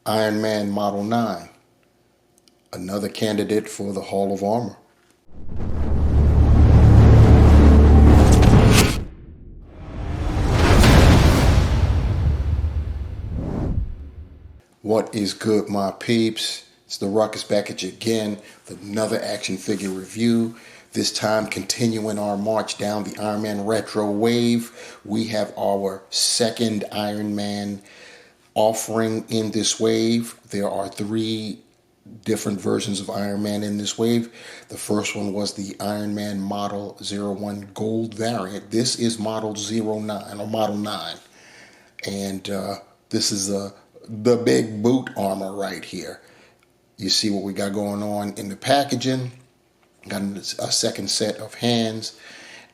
Iron Man Model 9, another candidate for the Hall of Armor. What is good, my peeps? It's the Ruckus back at you again with another action figure review. This time continuing our march down the Iron Man retro wave. We have our second Iron Man offering in this wave. There are three different versions of Iron Man in this wave. The first one was the Iron Man Model 01 Gold variant. This is Model 09 or Model 9. And this is the big boot armor right here. You see what we got going on in the packaging. Got a second set of hands,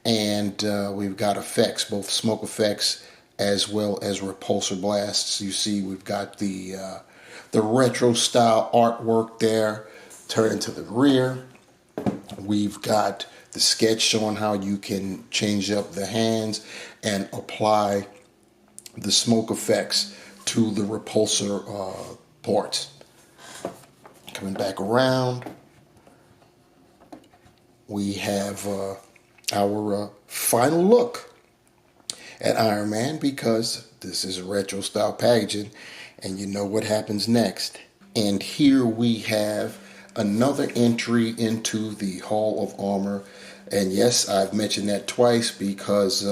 and we've got effects, both smoke effects as well as repulsor blasts. You see we've got the retro style artwork there. Turn to the rear. We've got the sketch showing how you can change up the hands and apply the smoke effects to the repulsor ports. Coming back around, we have our final look at Iron Man, because this is retro style packaging and you know what happens next. And here we have another entry into the Hall of Armor. And yes, I've mentioned that twice because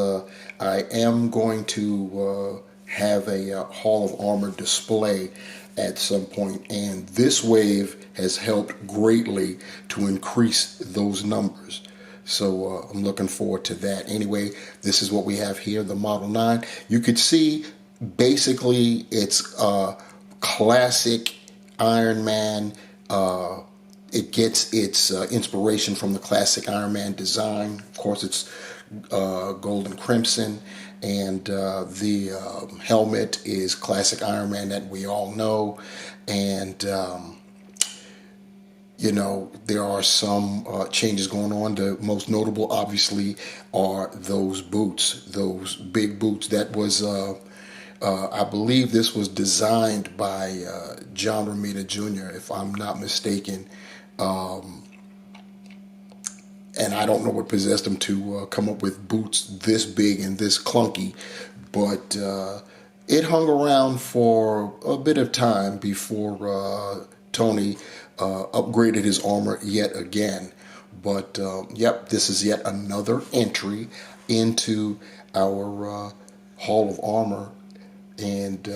I am going to have a Hall of Armor display at some point, and this wave has helped greatly to increase those numbers. So I'm looking forward to that. Anyway, this is what we have here, the Model 9. You could see basically it's classic Iron Man. It gets its inspiration from the classic Iron Man design. Of course, it's gold and crimson, and the helmet is classic Iron Man that we all know. And you know, there are some changes going on. The most notable, obviously, are those boots, those big boots. That was, I believe this was designed by John Romita Jr., if I'm not mistaken. And I don't know what possessed him to come up with boots this big and this clunky, but it hung around for a bit of time before Tony upgraded his armor yet again. But yep, this is yet another entry into our Hall of Armor, and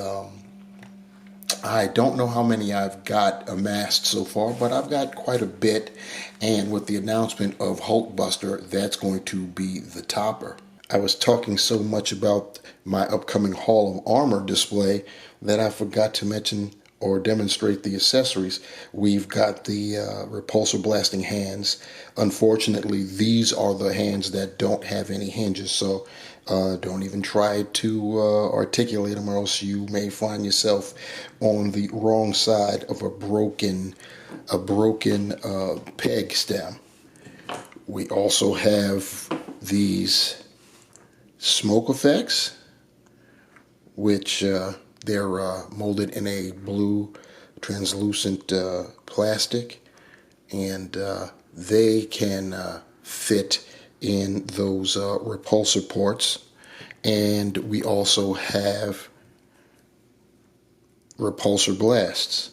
I don't know how many I've got amassed so far, but I've got quite a bit. And with the announcement of Hulkbuster, that's going to be the topper. I was talking so much about my upcoming Hall of Armor display that I forgot to mention or demonstrate the accessories. We've got the repulsor blasting hands. Unfortunately, these are the hands that don't have any hinges, so don't even try to articulate them, or else you may find yourself on the wrong side of a broken peg stem. We also have these smoke effects, which they're molded in a blue translucent plastic, and they can fit in those repulsor ports. And we also have repulsor blasts,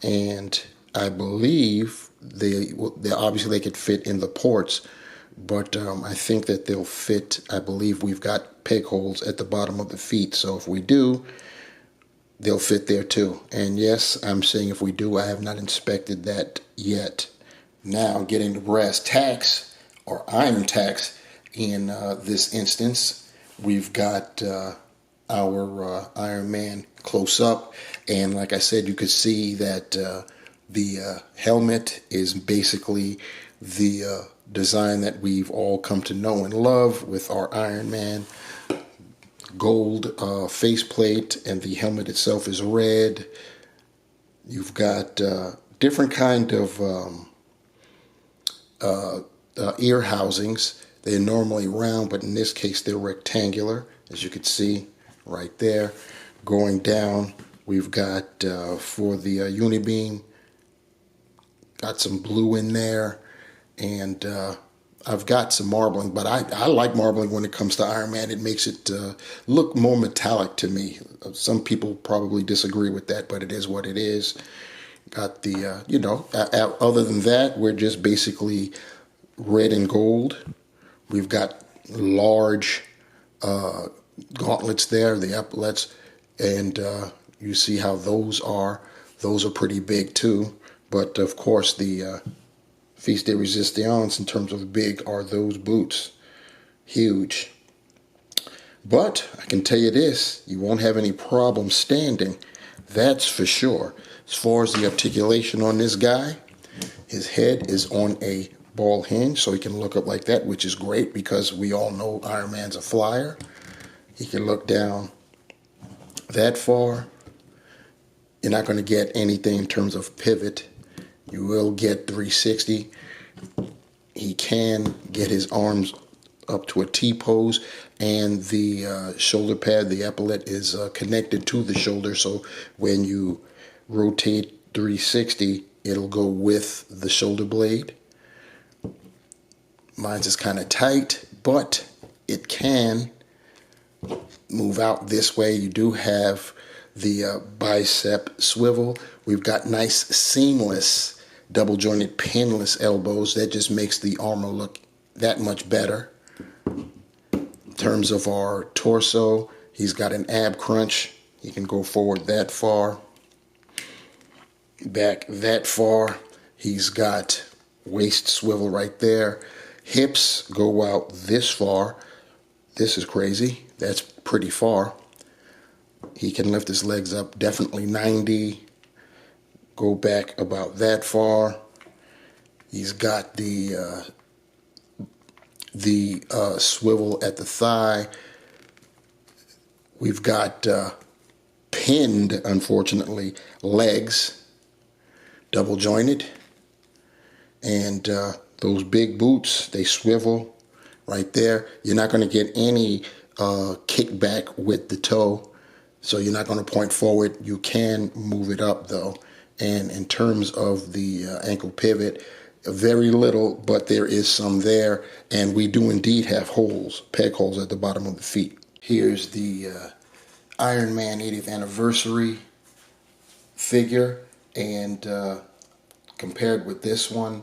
and I believe they obviously they could fit in the ports, but I think that they'll fit. I believe we've got peg holes at the bottom of the feet, so if we do, they'll fit there too. And yes, I'm saying if we do, I have not inspected that yet. Now, getting to brass tacks, or iron tacks in this instance, we've got our Iron Man close up, and like I said, you could see that the helmet is basically the design that we've all come to know and love with our Iron Man. Gold faceplate, and the helmet itself is red. You've got different kind of ear housings. They're normally round, but in this case they're rectangular, as you can see right there. Going down We've got for the Unibeam, got some blue in there, and I've got some marbling, but I like marbling when it comes to Iron Man. It makes it look more metallic to me. Some people probably disagree with that, but it is what it is. Got the, other than that, we're just basically red and gold. We've got large gauntlets there, the epaulets, and you see how those are. Those are pretty big too. But of course, the piece de resistance in terms of big are those boots. Huge. But I can tell you this, you won't have any problem standing. That's for sure. As far as the articulation on this guy, his head is on a ball hinge, so he can look up like that, which is great because we all know Iron Man's a flyer. He can look down that far. You're not going to get anything in terms of pivot. You will get 360. He can get his arms up to a T-pose, and the shoulder pad, the epaulet, is connected to the shoulder, so when you rotate 360, it'll go with the shoulder blade. Mine's is kind of tight, but it can move out this way. You do have the bicep swivel. We've got nice seamless double jointed pinless elbows. That just makes the armor look that much better. In terms of our torso, he's got an ab crunch. He can go forward that far, back that far. He's got waist swivel right there. Hips go out this far. This is crazy. That's pretty far. He can lift his legs up definitely 90. Go back about that far. He's got the swivel at the thigh. We've got pinned, unfortunately, legs, double jointed, and those big boots, they swivel right there. You're not going to get any kickback with the toe, so you're not going to point forward. You can move it up though. And in terms of the ankle pivot, very little, but there is some there, and we do indeed have holes, peg holes at the bottom of the feet. Here's the Iron Man 80th anniversary figure, and compared with this one,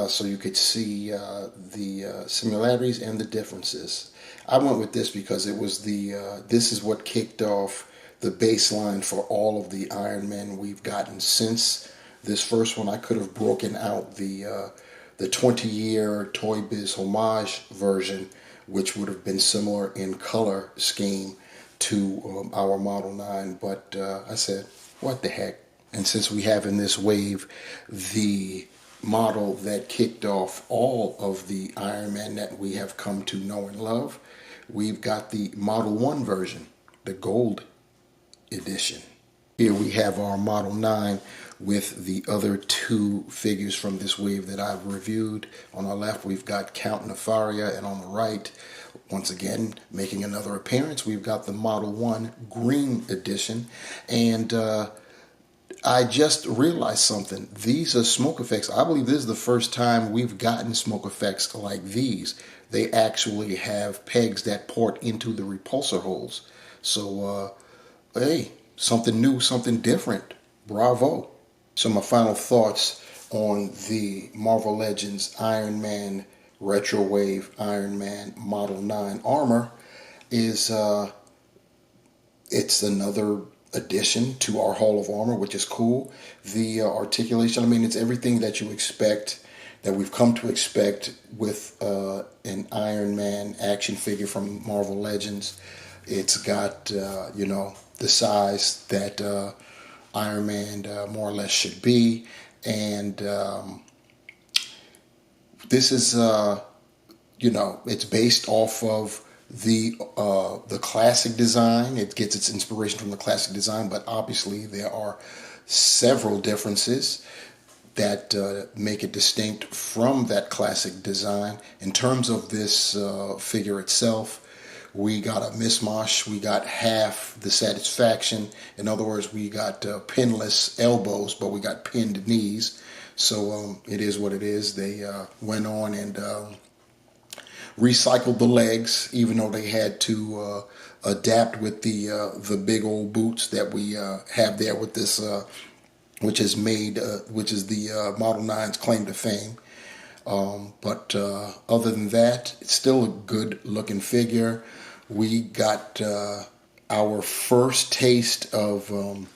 so you could see the similarities and the differences. I went with this because it was this is what kicked off the baseline for all of the Iron Men we've gotten since this first one. I could have broken out the 20-year Toy Biz homage version, which would have been similar in color scheme to our Model 9, but I said, what the heck? And since we have in this wave the model that kicked off all of the Iron Man that we have come to know and love, we've got the Model 1 version, the gold edition. Here we have our Model 9 with the other two figures from this wave that I've reviewed. On our left, we've got Count Nefaria, and on the right, once again, making another appearance, we've got the Model 1 Green Edition. And I just realized something. These are smoke effects. I believe this is the first time we've gotten smoke effects like these. They actually have pegs that port into the repulsor holes. So, hey, something new, something different. Bravo. So my final thoughts on the Marvel Legends Iron Man Retro Wave Iron Man Model 9 armor is it's another addition to our Hall of Armor, which is cool. The articulation, I mean, it's everything that you expect, that we've come to expect with an Iron Man action figure from Marvel Legends. It's got, the size that Iron Man more or less should be. And this is, it's based off of the classic design. It gets its inspiration from the classic design, but obviously there are several differences that make it distinct from that classic design. In terms of this figure itself, we got a mismatch. We got half the satisfaction. In other words, we got pinless elbows, but we got pinned knees. So it is what it is. They went on and recycled the legs, even though they had to adapt with the big old boots that we have there with this, which is the Model 9's claim to fame. But other than that, it's still a good looking figure. We got our first taste of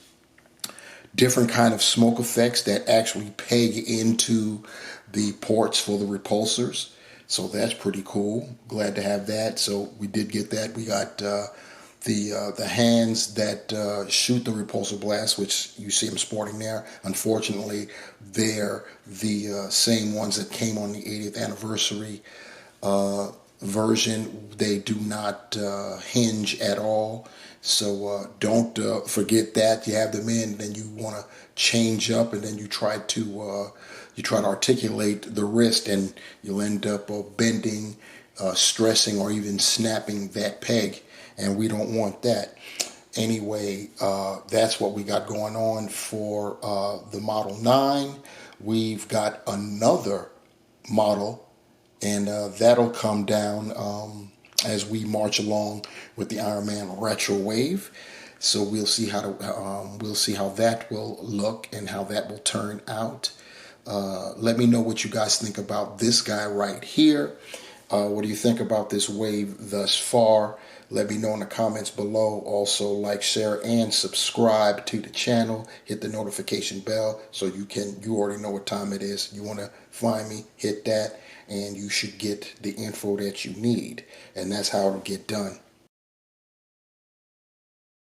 different kind of smoke effects that actually peg into the ports for the repulsors. So that's pretty cool. Glad to have that. So we did get that. We got the hands that shoot the repulsor blast, which you see them sporting there. Unfortunately, they're the same ones that came on the 80th anniversary version. They do not hinge at all. So don't forget that. You have them in, then you want to change up, and then you try to articulate the wrist, and you'll end up bending, stressing, or even snapping that peg, and we don't want that. Anyway, that's what we got going on for the Model 9. We've got another model, and that'll come down as we march along with the Ironman Retro Wave. So we'll see how that will look and how that will turn out. Let me know what you guys think about this guy right here. What do you think about this wave thus far? Let me know in the comments below. Also, like, share, and subscribe to the channel. Hit the notification bell so you already know what time it is. You want to find me, hit that, and you should get the info that you need. And that's how it'll get done.